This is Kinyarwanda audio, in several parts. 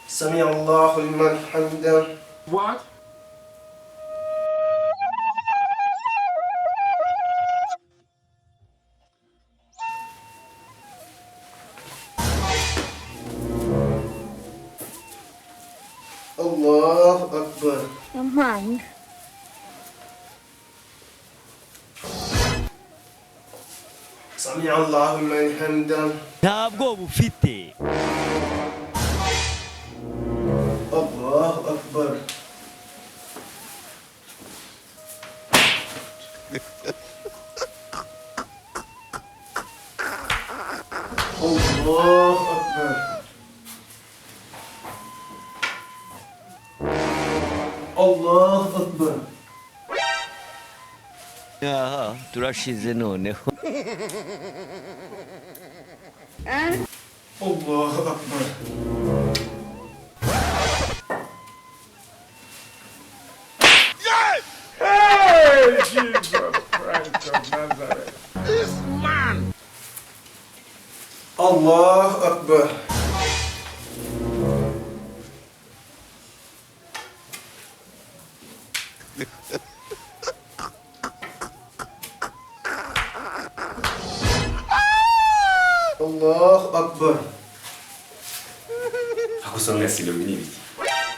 سمع الله لمن حمده. What? الله أكبر. Mine. سمع الله لمن حمده. ntabwo bufite الله أكبر. الله أكبر. الله أكبر. aha turashize noneho الله أكبر. Hey, Jesus Christ of Nazareth. الله أكبر. الله أكبر. akusanga silo binini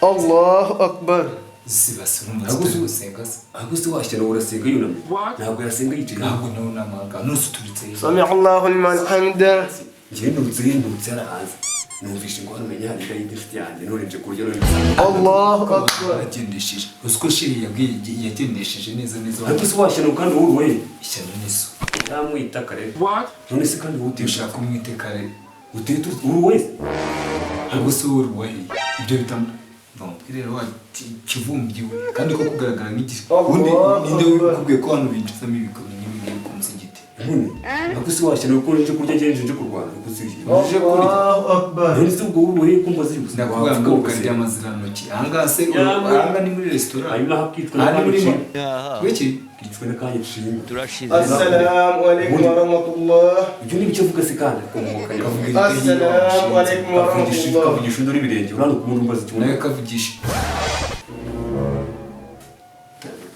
الله أكبر. zibasa urumva zitari gusenga se agusti washyira urasenga yunamye What? ntabwo yasenga yicaye ntabwo nawe namanga nusuturitse سمع الله لمن حمده. njyewe ndutse yarahanze numvishe ngo hano menya hari gayi inshuti yanjye nurenje kurya none الله أكبر. agendesheje uzi ko shiri yabwiye yagendesheje neza ariko se washyira kandi wowe ishyano n'iso yamwita kare What? none se kandi wowe ushaka umwite kare utete uri wese ntabwo se wowe uruwaye ibyo bitamu rero wa kivumbiwe kandi ko kugaragara nk'igisi ubundi ninde ukubwiye ko hano binjizamo ibikorwa nk'ibi ku musigiti none ariko se washyira ko nje kurya njye nje kurwana ariko se nje kurya الله أكبر. none se ubwo uri kumbaza yuko nakubwira ngo ukarya amazirantoki ahangaha se ahangaha ni muri resitora hanyuma hakitwa aha ni muri aha wiki kitwa n'akanya nshinga turashize السلام عليكم ورحمة الله. ibyo ni byo uvuga se kandi kavuga السلام عليكم ورحمة الله. kavugisha undi n'ibirenge urana ukuntu umbaza icyo nawe kavugisha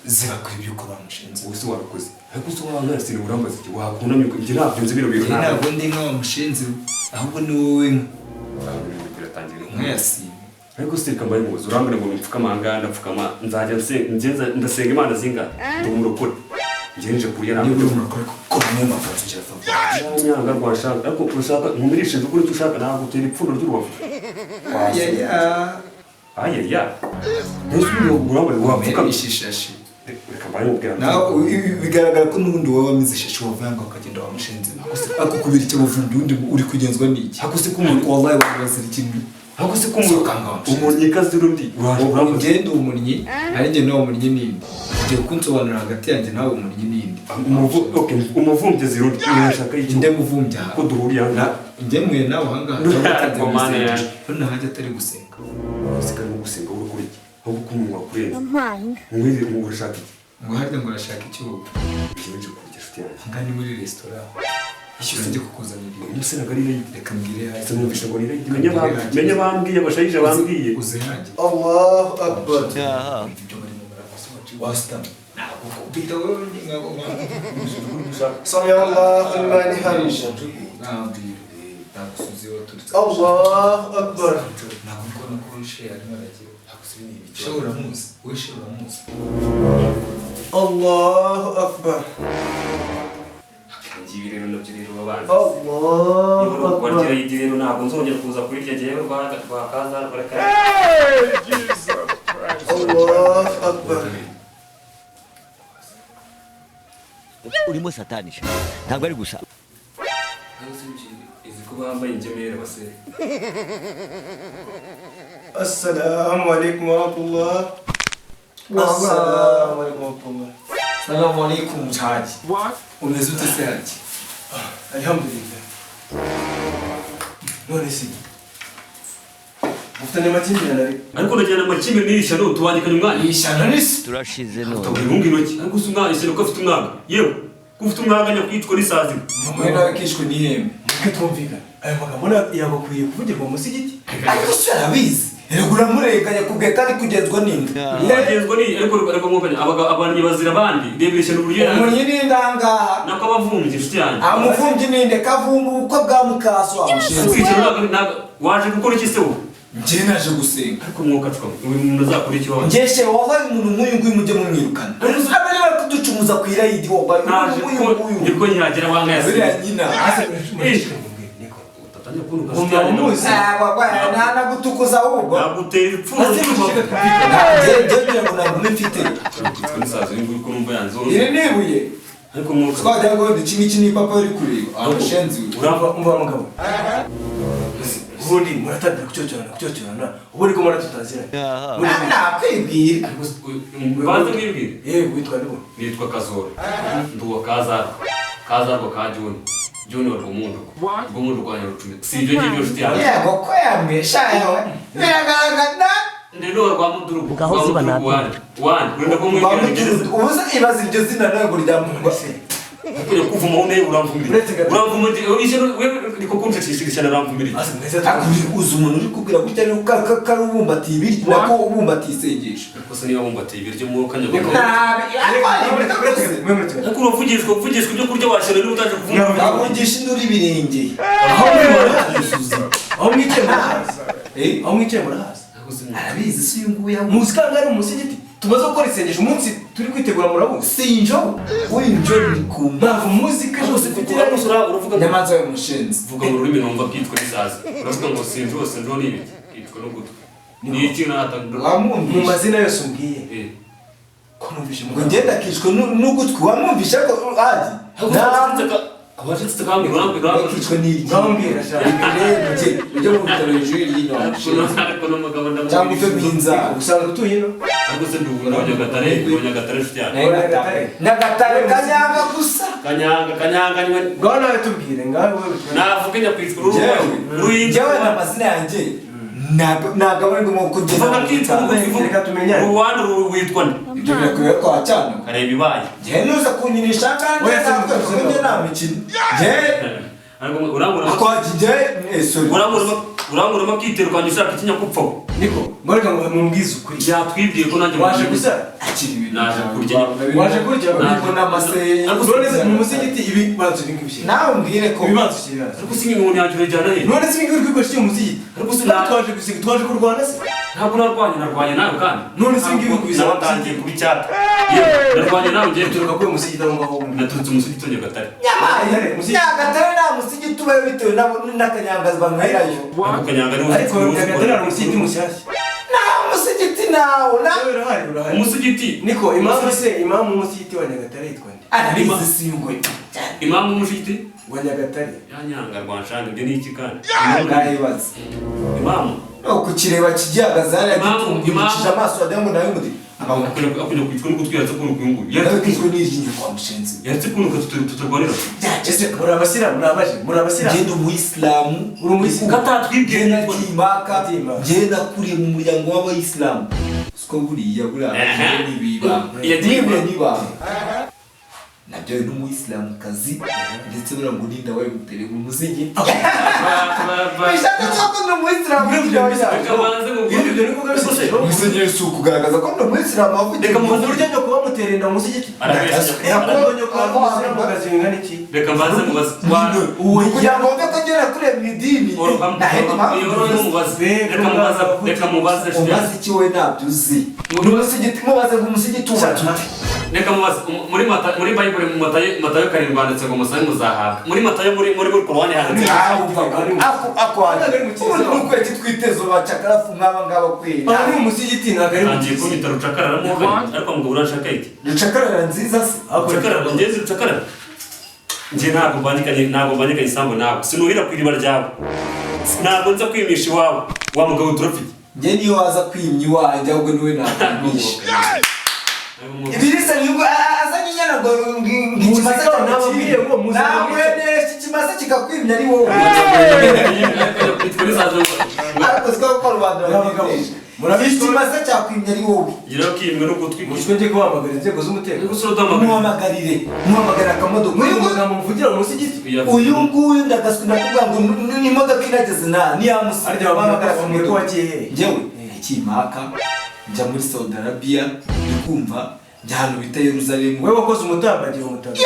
zirakora ibyo ukora wamushinze ubuse warakoze ariko se waba yarasine urambaza icyo wakunamye ibyo ntabyo nzi bino bintu ntabwo ndi nk'abamushinze ahubwo ni wowe biratangira nk'ayasime ariko se reka mbaye muzi urambwira ngo nipfukama ahangaha ndapfukama nzajya ndasenga imana zingahe ndi umurokore njye nje kurya niba ntabwo uri umurakore kuko niyo mafaranga ukirava nyanga rwashaka ariko urashaka nkumirishe ukuri icyo ushaka ntabwo utera ipfundo ry'urubavu ayaya mbese urambaye wapfukama ishishashi reka mbaye mubwira nawe bigaragara ko n'ubundi wowe wamize ishashi wavanga ukagenda wamushinze ariko kubera icyo bavundi ubundi uri kugenzwa n'iki ariko se ko umuntu wallahi wabazira ikintu ariko se ko umuntu yikaze urundi urambaye ugende umunnyi ari njye nawe umunnyi n'indi ugiye kunsobanurira hagati yanjye nawe umunnyi n'indi umuvumbyi zirundi urashaka iki inde muvumbyi aha ko duhuriye aha njye muye nawe ahangaha none hajya atari gusenga usigaye no gusenga uri kuri iki ahubwo ko umuntu wakurenze Mine. mwiri ngo urashaka iki ngo harya ngo urashaka iki wowe ikintu nje kurya inshuti yanjye ahangaha ni muri resitora ishyura njye kukuzanira ibintu umunsi ntabwo ari rayidi reka mbwire ese numvishe ngo ni rayidi menya bambwiye bashayije bambwiye uzihange الله أكبر. aha ibyo barimo barakoze wasitama ntabwo kubita wowe سمع الله لمن حمده. nagusuze waturutse الله أكبر. ntabwo mbona ko wishe arimo aragira she uramuzi wishe uramuzi الله أكبر. ngibi rero nabyo rero babanza الله warya أكبر. rayidi rero ntabwo nzongera kuza kuri iryo gihe rwakaza barakara Hey, Jesus Christ. الله أكبر. urimo satanisha ntabwo ari gusa izi ko bambaye ingemera base السلام عليكم ورحمة الله. السلام عليكم ورحمة الله. salamu alaikum mchaji What? umeze ute se haji الحمد لله. none se mufitanye amakimbirane ariko ariko ndajyana amakimwe n'ishyano tubandikanye umwana ishyano nisi turashize utabura none inkunga intoki ariko se umwana ishyano ko afite umwana yewe kufite umwaganya kwitwa n'isazi mwe nawe kishwe n'ihembe Mwe twumvikana. Aya magambo yagakwiye kuvugirwa mu musigiti. ariko se arabizi rero uramurenganya kubwe kandi kugenzwa n'indi yagenzwa ni ariko mwokanya abantu bazira abandi rebesha n'uburyo umunyi n'indangaha nako abavumye inshuti yanjye amuvumbye n'inde kavumba ubukwe bwa mukaso wamushinze waje gukora iki se wowe njye naje gusenga ariko mwuka twamwe uyu muntu azakora iki wawe ngeshe wabaye umuntu nk'uyu nguyu mujye mumwirukana abari bari kuducumuza ku irayidi wabaye naje niko nyagera wanga biriya yasize nyina ntanagutukuza ahubwo nagutera ipfundo ngira ngo ntabwo mfite n'isazi y'inguyu ko numva yanzonze iri ni ibuye ariko mwuka twagira ngo iki ngiki ni papa uri kureba abashenzi Umva mugabo. Ubundi muratangira kucyocyerana. Ubu ariko muratutaziranye. nakwibwira banze mwibwire Witwa nde? nitwa Kazora nduwa Kazarwa ka John wari umuntu rwanya rucumi si ibyo ngibyo nshuti yanjye yego ko yamwesha yawe biragaragara ndeno rwa mudurugu wani urenda ko mwibwira ubuze ibaza iryo zina ntabwo ryamurwa kujya kuvuma wowe uramvumira wewe niko kunshishikisha naramvumira uzi umuntu uri kubwira gutya rero kari ubumbatiye ibiryo nako ubumbatiye isengesho ariko se niba bumbatiye ibiryo mu kanya ariko uravugishwa ibyo kurya washyira niba utaje kuvuma avugisha induru ibirenge Aho mwicaye murahaza. arabizi si uyu nguyu Muzi ko ari umusigiti. Tumaze gukora isengesho umunsi turi kwitegura murabuze. sinjo winjo uri kumva Ntabwo muzi ko ejo ufite irari. uravuga ngo nyamanza y'umushenzi vuga mu rurimi numva bwitwa n'isazi uravuga ngo sinjo ni ibiki yitwa no gutwa ni iki natanga wamwumvisha Mu mazina yose umbwiye. Ko numvishe ngo ngenda kishwe n'ugutwi wamwumvisha ko adi abashitse kandi urambwira kishwe n'iryi Urambwira sha. ujye mu bitaro hejuru y'inyuma ariko n'amagambo cyangwa uve minza Usanga utuye no? ariko se ndugu Nyagatare nshuti yanjye Nyagatare kanyanga gusa kanyanga niwe Ngaho nawe tubwire ngaho wewe. navuga nyakwitwa njyewe njyewe n'amazina yanjye ntabwo aba ari ngombwa ko uvuga kitwa Reka tumenyane. uruwanda witwa nde ibyo birakwiye ko wacana kareba ibaye njyewe nuza kunyinisha kandi ntabwo nta mikino njyewe ariko urambura urambura kitero kandi ushaka ikinyakupfa Niko, mbareka ngo mumbwize ukuri. byatwibwiye ko nanjye Waje gusa? naje kurya Waje kurya? ariko n'amase None mu musigiti ibi banzu bingi nawe mbwire ko Ibibanzu kiraza. ariko singi umuntu yagira jyana he None singi uri kwikoresha iyo musigiti. ariko se Twaje gusiga twaje kurwana se. ntabwo narwanye nawe kandi None singi uri kwisa natangiye kuba icyata narwanye nawe ngiye turuka ko musigiti aho ngaho. naturutse umusigiti wa Nyagatare Nyagatare nta musigiti ubayo bitewe n'akanyangazi bamwerayo ariko kanyanga ni Ariko Nyagatare ari umusigiti mushyashya. nta musigiti nawe Urahari. umusigiti Niko, imamu umusigiti wa Nyagatare yitwa nde? arabizi singwe imamu umusigiti Wa Nyagatare. yanyanga rwanshanga ibyo ni iki kandi ngayibaza imamu no kukireba kigihagaze hariya gitungishije amaso wagira ngo nawe muti akunda kwitwa no kutwiyatsa kuno kuyungu nawe kishwe n'iryinyo kwa mushenzi yaretse kunuka tutarwanira byageze Muri abasiramu murabaje. Muri abasiramu. ngenda umuyisilamu Uri umuyisilamu. katatwibwiye ngenda nitwa kimaka Timaka. ngenda kuriye mu muryango w'abayisilamu siko buriya nibiba yagiye n'ibanga nabyo n'umuyisilamu kazi ndetse buriya ngo ninda wawe mutere mu musigiti bishaka ko ndi umuyisilamu musenyeri si ukugaragaza ko ndi umuyisilamu wavugiye Reka Mu mubaze buryo bwo kuba muterinda mu musigiti. reka mbanze mubaze kugira ngo wumve ko ngera kureba mu idini reka mubaze umaze iki wowe ntabyo uzi umusigiti mubaze ngo umusigiti ubatu reka mubaze muri bayibule mu matayo karindwi handitse ngo musabe muzahabwa muri matayo muri korowani handitse ukweki twitezo bacakarafu nk'aba ngaba kwera Ari umusigiti ntabwo ari ntangiye kunyita rucakarara ariko ngo urashaka iki rucakarara nziza se rucakarara ngeze rucakarara njye ntabwo mbandikanye isambu nawe sinuhira ku iriba ryawe ntabwo nza kwimisha iwawe wa mugabo turafite njye niyo waza kwimya iwanjye ahubwo niwe nakwimisha ibirisa nibwo azanye inyana ngo ikimasa nababwiye ngo ikimasa kikakwimya ari wowe ariko siko ko rwanda murabishima se cyakwimye ari wowe gira kimwe no gutwi Mushwe nje guhamagara inzego z'umutekano. gusura dama muhamagarira akamodoka Muganga muvugira mu musigiti. uyu nguyu ndagaswe ndakuvuga ngo n'imodoka irageze ni yamusi Arya bahamagara ko wagiye. njyewe ikimaka njya muri Saudi Arabia ndikumva njya ahantu bita Yerusalemu Wewe wakoze umutambagira umutamba.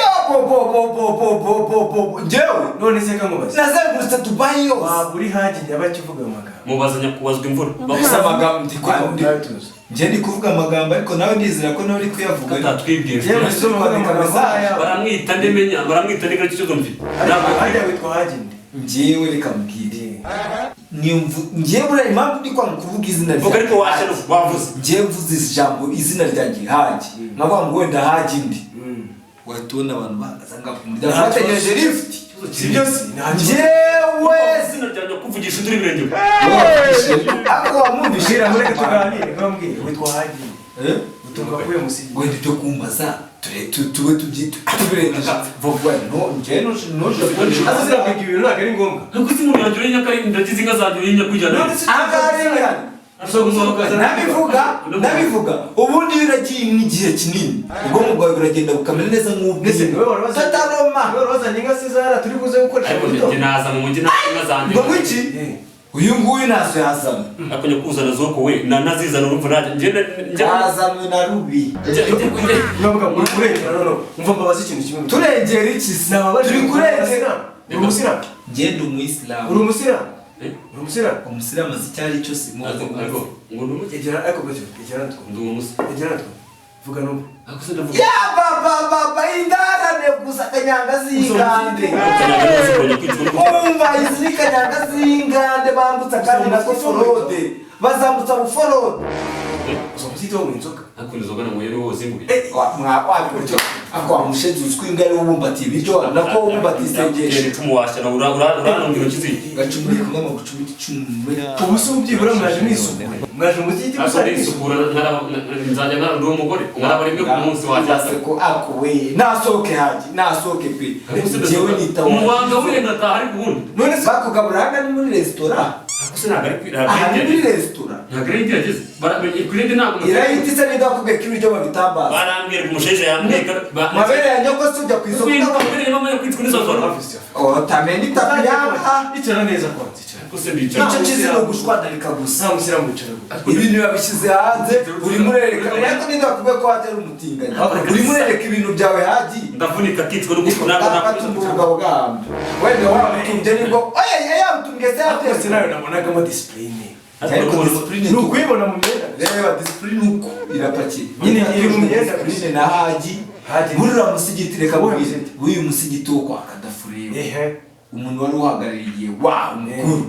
njyewe None se kamubaza. nazengurutse Dubai yose Waba uri haji nyabakivuga amagambo. mubazanya kubazwa imvura gusa amagambo Tuzi. njye ndi kuvuga amagambo ariko nawe ndizera ko nawe uri kuyavuga katatwibwira Yewe soma amagambo aya. baramwita ndemenya baramwita ndeka cyo mfite Hajya witwa haji nde. njyewe reka mbwire njyewe buriya impamvu ndi kwanga kuvuga izina vuga ariko washe no wavuze njyewe mvuze ijambo izina ryanjye haji nkavuga ngo wenda haji ndi watubona abantu bahagaze ngaho ku muryango bategereje lift Sibyo si. njyewe izina ryanjye kuvugisha nduri birenge ako wamwumvishira Shira mureke mureke tuganire ngambwire witwa haji. Utunga kuye musigiti. wenda ibyo kumbaza tube tubyita tubirengeje vuba njyewe nuje Asa zira kwiga ibintu ntabwo ari ngombwa. nuko isi mu yanjye yenya kari ndagize inka zanjye yenya kujana nabivuga ubundi iyo uragiye n'igihe kinini ubwonko bwawe buragenda bukamera neza Mbese niwe warabaza. tataroma Wewe wazanye inka se zara turi buze gukoresha ariko mu gitondo. njye naza mu mujyi n'inka zanjye ngo iki uyu nguyu ntaso yazana ariko njye kuzana zoko we nazizana urumva nanjye njye yazanwe na rubi Navuga ngo kurengera none umva mbabaza ikintu kimwe. turengera iki se turi kurengera Uri umusiramu? ngenda umuyisilamu Uri umusiramu? Uri umusiramu? umusilamu azi icyo ari cyo se ariko ngo numu Egera ariko gacyo. Egera natwo. ndi umusi Egera natwo. Vuga numva. ariko se ndavuga ya baba indarane gusa kanyanga z'ingande umva izi ni kanyanga z'ingande bambutsa kandi nako forode bazambutsa buforode Uzo musiti wo mu inzoga. ariko nizogana ngo yero wose ngubi wakuryo akwa mushenzi uswinga ari ubumbatiye ibiryo nako ubumbatiye isengesho tumuwasha na uranongera kiziki gacumuri kumwe mu gucumuri icumi Ubu se ubyibura mwaje mwisukura. Mwaje musiti ariko gusa nisukura nzajya ngara ndi umugore ngaraba rimwe ku munsi wajyase ko akuwe nasohoke haji nasohoke pe jewe nita umuwanga we ngataha ari kubundi none se bakugabura hanga ni muri restaurant ariko se ntabwo ari aha ni muri restaurant ntabwo ari igerageza kurinde ntabwo irahita isa nida bakubwiye ko ibiryo babitambaza barambwira ku musheje yambweka mabere ya nyoko se ujya ku isoko mbere mama yakwitwa n'izo otamenya itapi yamha icara neza kwanza icara. ariko se ndicara icyo kizi ni ugushwandarika gusa Nta musiramu wicara gusa. ibintu babishyize hanze urimo urereka ariko nida bakubwiye ko watera umutinganyi urimo urereka ibintu byawe haji ndavunika kitwa n'ugufu ntabwo akatumva ubugabo bwambye wenda wamutumbye nibwo oya yamutumbye se Byose yatese nawe nabonagamo disipurine. ariko disipurine Ni ukuyibona mu myenda. reba disipurine uko irapakiye Nyine iri mu myenda disipurine na haji Haji. burira musigiti reka Uwuhe bubwire musigiti? w'uyu musigiti wo kwa kadafureba Ehe. umuntu wari uhagarariye wa mukuru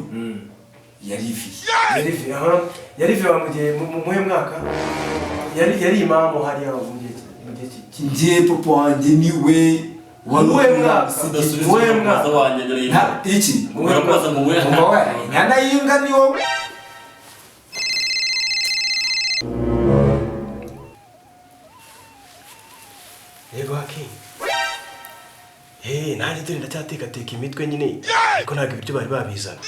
yariviye Yarive aha. Yarive bamugiye mu muhe mwaka. Yari imamu hariya mu gihe ki. njye papa wanjye niwe wari Uwuhe ukorera mwaka? musigiti Uwuhe mwaka? nta iki urakoza ngo we umva we inyana y'inka niwo Yego haki. Nanjye dore ndacyatekateka imitwe nyine. Ariko ntabwo ibiryo bari babizana.